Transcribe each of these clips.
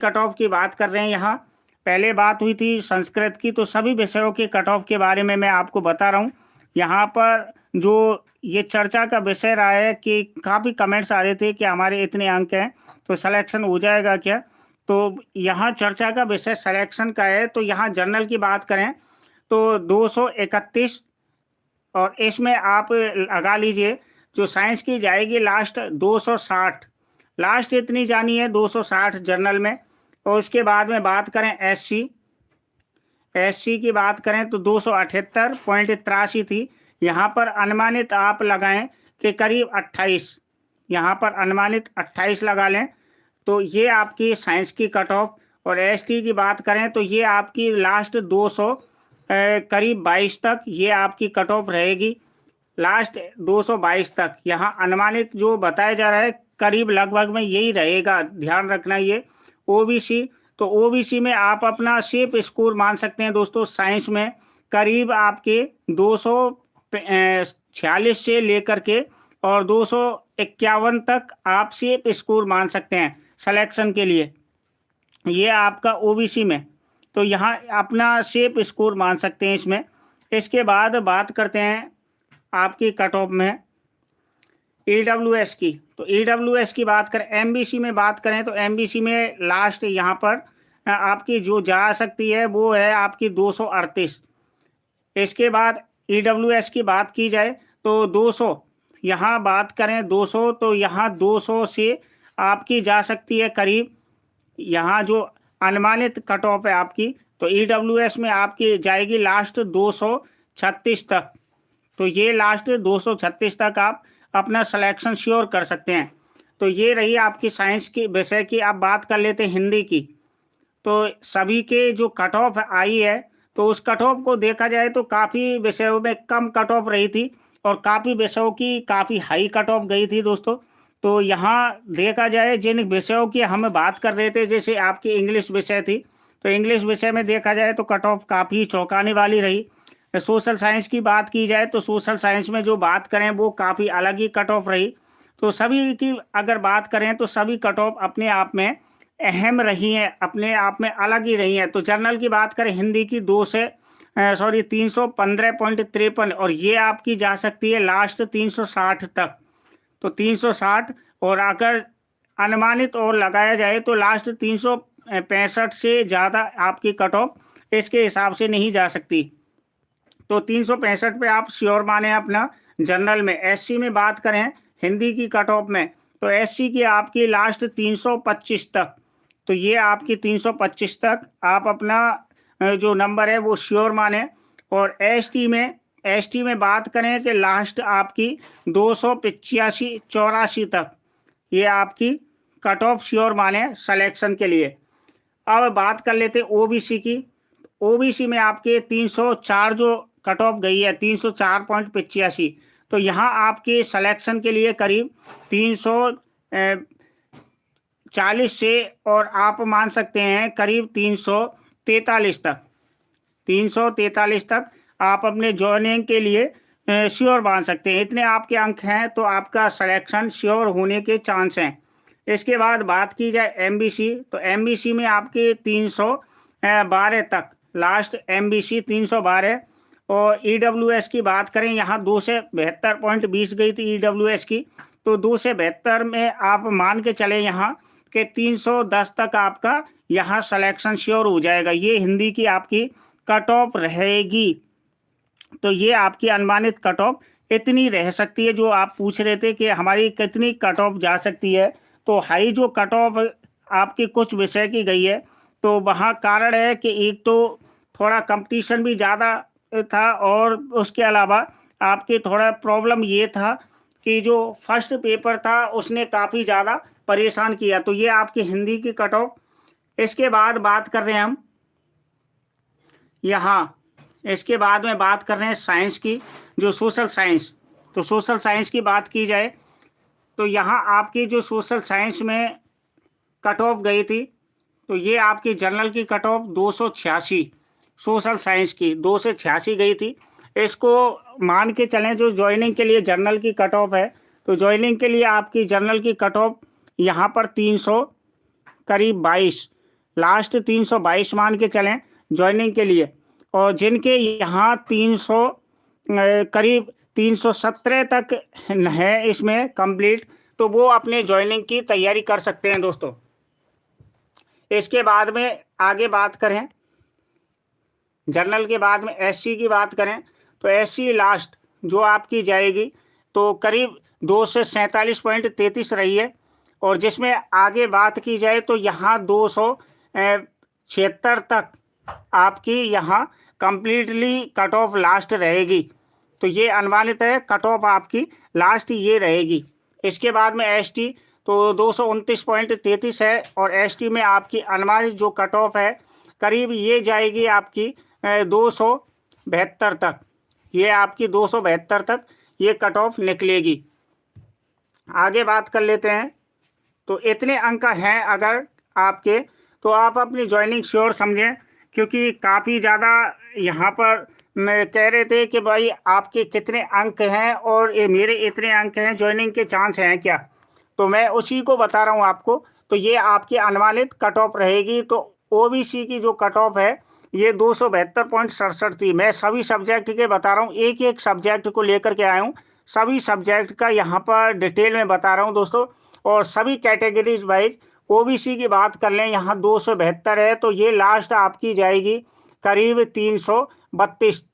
Cut off की बात कर रहे हैं। यहाँ पहले बात हुई थी संस्कृत की, तो सभी विषयों के कट ऑफ के बारे में मैं आपको बता रहा हूँ। यहाँ पर जो ये चर्चा का विषय रहा है कि काफ़ी कमेंट्स आ रहे थे कि हमारे इतने अंक हैं तो सिलेक्शन हो जाएगा क्या। तो यहाँ चर्चा का विषय सिलेक्शन का है। तो यहाँ जर्नल की बात करें तो 231, और इसमें आप लगा लीजिए जो साइंस की जाएगी लास्ट 260, लास्ट इतनी जानी है 260 जर्नल में। और उसके बाद में बात करें एससी की बात करें तो 278.83 थी। यहाँ पर अनुमानित आप लगाएं कि करीब 28, यहाँ पर अनुमानित 28 लगा लें तो ये आपकी साइंस की कट ऑफ। और एसटी की बात करें तो ये आपकी लास्ट 200 करीब 22 तक ये आपकी कट ऑफ रहेगी, लास्ट 222 तक। यहाँ अनुमानित जो बताया जा रहा है करीब लगभग में यही रहेगा, ध्यान रखना। ये ओबीसी, तो ओबीसी में आप अपना सेफ स्कोर मान सकते हैं दोस्तों। साइंस में करीब आपके 246 से लेकर के और 251 तक आप सेफ स्कोर मान सकते हैं सिलेक्शन के लिए, ये आपका ओबीसी में। तो यहाँ अपना सेफ स्कोर मान सकते हैं इसमें। इसके बाद बात करते हैं आपकी कट ऑफ में ईडब्ल्यूएस की। तो ईडब्ल्यूएस की बात करें, एमबीसी में बात करें तो एमबीसी में लास्ट यहाँ पर आपकी जो जा सकती है वो है आपकी 238। इसके बाद ईडब्ल्यूएस की बात की जाए तो 200, यहाँ बात करें 200 तो यहाँ 200 से आपकी जा सकती है करीब, यहाँ जो अनुमानित कट ऑफ है आपकी, तो ईडब्ल्यूएस में आपकी जाएगी लास्ट 236 तक। तो ये लास्ट 236 तक आप अपना सिलेक्शन श्योर कर सकते हैं। तो ये रही आपकी साइंस की विषय की। अब बात कर लेते हैं हिंदी की। तो सभी के जो कट ऑफ आई है तो उस कट ऑफ को देखा जाए तो काफ़ी विषयों में कम कट ऑफ रही थी और काफ़ी विषयों की काफ़ी हाई कट ऑफ गई थी दोस्तों। तो यहाँ देखा जाए जिन विषयों की हम बात कर रहे थे, जैसे आपकी इंग्लिश विषय थी, तो इंग्लिश विषय में देखा जाए तो कट ऑफ काफ़ी चौंकाने वाली रही। सोशल साइंस की बात की जाए तो सोशल साइंस में जो बात करें वो काफ़ी अलग ही कट ऑफ रही। तो सभी की अगर बात करें तो सभी कट ऑफ अपने आप में अहम रही हैं, अपने आप में अलग ही रही हैं। तो जर्नल की बात करें हिंदी की 315.53 और ये आपकी जा सकती है लास्ट 360 तक। तो 360 और अगर अनुमानित और लगाया जाए तो लास्ट 365 से ज़्यादा आपकी कट ऑफ इसके हिसाब से नहीं जा सकती। तो 365 पे आप श्योर माने अपना जनरल में। एससी में बात करें हिंदी की कट ऑफ में तो एससी की आपकी लास्ट 325 तक। तो ये आपकी 325 तक आप अपना जो नंबर है वो श्योर माने। और एसटी में बात करें कि लास्ट आपकी 285-84 तक ये आपकी कट ऑफ श्योर माने सिलेक्शन के लिए। अब बात कर लेते ओबीसी की। ओबीसी में आपके 304 जो कट ऑफ गई है 304.85, तो यहाँ आपके सिलेक्शन के लिए करीब 340 से और आप मान सकते हैं करीब 343 तक, 343 तक आप अपने ज्वाइनिंग के लिए श्योर मान सकते हैं। इतने आपके अंक हैं तो आपका सिलेक्शन श्योर होने के चांस हैं। इसके बाद बात की जाए एमबीसी, तो एमबीसी में आपके 312 तक, लास्ट एमबीसी 312। और ईडब्ल्यूएस की बात करें यहाँ 272.20 गई थी ईडब्ल्यूएस की, तो 272 में आप मान के चले यहाँ कि 310 तक आपका यहाँ सिलेक्शन श्योर हो जाएगा। ये हिंदी की आपकी कट ऑफ रहेगी। तो ये आपकी अनुमानित कट ऑफ इतनी रह सकती है। जो आप पूछ रहे थे कि हमारी कितनी कट ऑफ जा सकती है, तो हाई जो कट ऑफ आपकी कुछ विषय की गई है तो वहाँ कारण है कि एक तो थोड़ा कंपटीशन भी ज़्यादा था और उसके अलावा आपके थोड़ा प्रॉब्लम ये था कि जो फर्स्ट पेपर था उसने काफ़ी ज़्यादा परेशान किया। तो ये आपकी हिंदी की कट ऑफ। इसके बाद बात कर रहे हैं हम यहाँ, इसके बाद में बात कर रहे हैं साइंस की, जो सोशल साइंस। तो सोशल साइंस की बात की जाए तो यहाँ आपकी जो सोशल साइंस में कट ऑफ गई थी तो ये आपकी जनरल की कट ऑफ 286, सोशल साइंस की 286 गई थी। इसको मान के चलें जो ज्वाइनिंग के लिए जनरल की कट ऑफ है, तो ज्वाइनिंग के लिए आपकी जनरल की कट ऑफ यहाँ पर 300 करीब 22, लास्ट 322 मान के चलें ज्वाइनिंग के लिए, और जिनके यहाँ 300 करीब 317 तक है इसमें कंप्लीट, तो वो अपने ज्वाइनिंग की तैयारी कर सकते हैं दोस्तों। इसके बाद में आगे बात करें जनरल के बाद में एससी की बात करें, तो एससी लास्ट जो आपकी जाएगी तो करीब 2 से 47.33 रही है, और जिसमें आगे बात की जाए तो यहाँ 276 तक आपकी यहाँ कंप्लीटली कट ऑफ लास्ट रहेगी। तो ये अनुमानित है, कट ऑफ आपकी लास्ट ये रहेगी। इसके बाद में एसटी तो 229.33 है, और एसटी में आपकी अनुमानित जो कट ऑफ है करीब ये जाएगी आपकी 272 तक, ये आपकी 272 तक ये कट ऑफ निकलेगी। आगे बात कर लेते हैं, तो इतने अंक हैं अगर आपके, तो आप अपनी ज्वाइनिंग श्योर समझें, क्योंकि काफ़ी ज़्यादा यहाँ पर कह रहे थे कि भाई आपके कितने अंक हैं और ये मेरे इतने अंक हैं, ज्वाइनिंग के चांस हैं क्या, तो मैं उसी को बता रहा हूँ आपको। तो ये आपकी अनुमानित कट ऑफ रहेगी। तो ओबीसी की जो कट ऑफ है ये 272.67 थी। मैं सभी सब्जेक्ट के बता रहा हूँ, एक एक सब्जेक्ट को लेकर के आया हूँ, सभी सब्जेक्ट का यहाँ पर डिटेल में बता रहा हूँ दोस्तों, और सभी कैटेगरीज वाइज। ओबीसी की बात कर लें, यहाँ 272 है, तो ये लास्ट आपकी जाएगी करीब 332।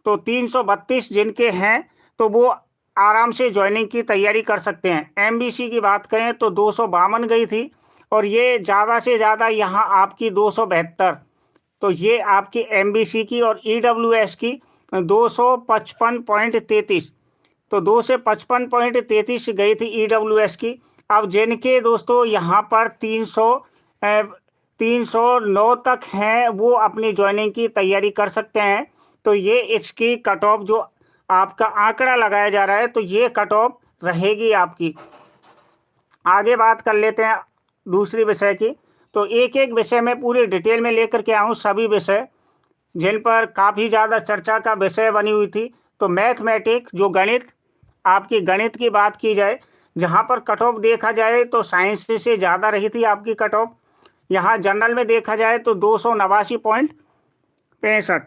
तो 332 जिनके हैं तो वो आराम से ज्वाइनिंग की तैयारी कर सकते हैं। एमबीसी की बात करें तो 252 गई थी, और ये ज़्यादा से ज़्यादा यहाँ आपकी 272, तो ये आपकी एमबीसी की, और ईडब्ल्यूएस की 255.33, तो 2 से 55.33 गई थी ईडब्ल्यूएस की। अब जिनके दोस्तों यहाँ पर 309 तक हैं वो अपनी ज्वाइनिंग की तैयारी कर सकते हैं। तो ये इसकी कट ऑफ जो आपका आंकड़ा लगाया जा रहा है, तो ये कट ऑफ रहेगी आपकी। आगे बात कर लेते हैं दूसरी विषय की। तो एक एक विषय में पूरी डिटेल में लेकर के आऊँ, सभी विषय जिन पर काफ़ी ज़्यादा चर्चा का विषय बनी हुई थी। तो मैथमेटिक्स जो गणित, आपकी गणित की बात की जाए, जहाँ पर कट ऑफ देखा जाए तो साइंस से ज़्यादा रही थी आपकी कट ऑफ। यहाँ जनरल में देखा जाए तो 289.65,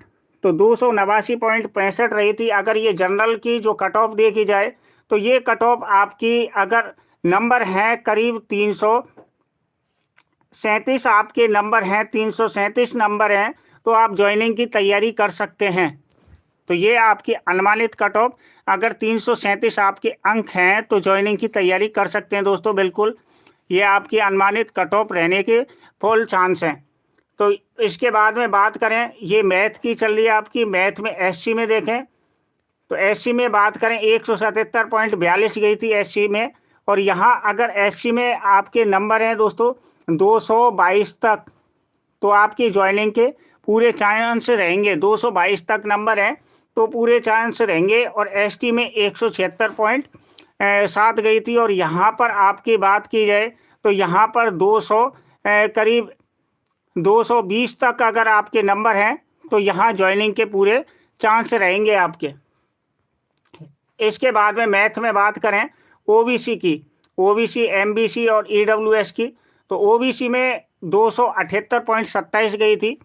तो 289.65 रही थी। अगर ये जनरल की जो कट ऑफ देखी जाए तो ये कट ऑफ आपकी, अगर नंबर है करीब 337 आपके नंबर हैं, 337 नंबर हैं, तो आप ज्वाइनिंग की तैयारी कर सकते हैं। तो ये आपकी अनुमानित कट ऑफ, अगर 337 आपके अंक हैं तो ज्वाइनिंग की तैयारी कर सकते हैं दोस्तों, बिल्कुल ये आपकी अनुमानित कट ऑफ रहने के फुल चांस हैं। तो इसके बाद में बात करें, ये मैथ की चल रही है आपकी। मैथ में एससी में देखें तो एससी में बात करें 177.42 गई थी एससी में, और यहाँ अगर एससी में आपके नंबर हैं दोस्तों 222 तक, तो आपकी ज्वाइनिंग के पूरे चांस रहेंगे। 222 तक नंबर हैं तो पूरे चांस रहेंगे। और एसटी में 176.7 गई थी, और यहाँ पर आपकी बात की जाए तो यहाँ पर 200 करीब 220 तक अगर आपके नंबर हैं तो यहाँ ज्वाइनिंग के पूरे चांस रहेंगे आपके। इसके बाद में मैथ में बात करें ओबीसी की, ओबीसी, एमबीसी और ईडब्ल्यूएस की, तो ओबीसी में 278.27 गई थी।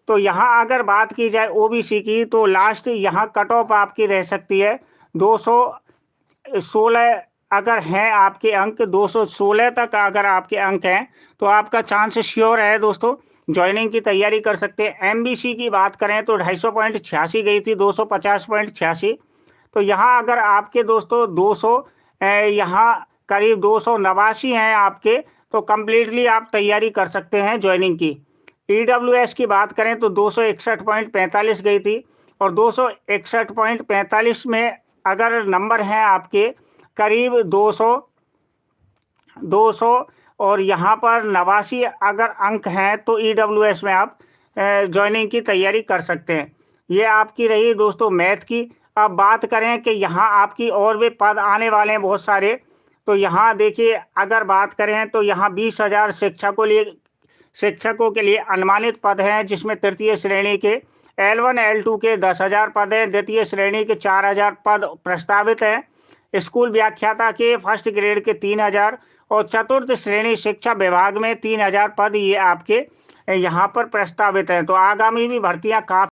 तो यहाँ अगर बात की जाए ओबीसी की तो लास्ट यहाँ कट ऑफ आपकी रह सकती है 216 अगर हैं आपके अंक, 216 तक अगर आपके अंक हैं तो आपका चांस श्योर है दोस्तों, ज्वाइनिंग की तैयारी कर सकते हैं। एमबीसी की बात करें तो 250.86 गई थी, 250.86। तो यहाँ अगर आपके दोस्तों 200 यहाँ करीब 289 हैं आपके, तो कम्प्लीटली आप तैयारी कर सकते हैं ज्वाइनिंग की। ईडब्ल्यूएस की बात करें तो 261.45 गई थी, और 261.45 में अगर नंबर हैं आपके करीब 200 और यहाँ पर 89 अगर अंक हैं तो ईडब्ल्यूएस में आप ज्वाइनिंग की तैयारी कर सकते हैं। ये आपकी रही दोस्तों मैथ की। अब बात करें कि यहाँ आपकी और भी पद आने वाले हैं बहुत सारे। तो यहाँ देखिए, अगर बात करें तो यहाँ 20,000 शिक्षकों के लिए अनुमानित पद हैं, जिसमें तृतीय श्रेणी के L1 L2 के 10,000 पद हैं, द्वितीय श्रेणी के 4,000 पद प्रस्तावित हैं, स्कूल व्याख्याता के फर्स्ट ग्रेड के 3,000 और चतुर्थ श्रेणी शिक्षा विभाग में 3,000 पद ये आपके यहाँ पर प्रस्तावित हैं। तो आगामी भी भर्तियां काफ़ी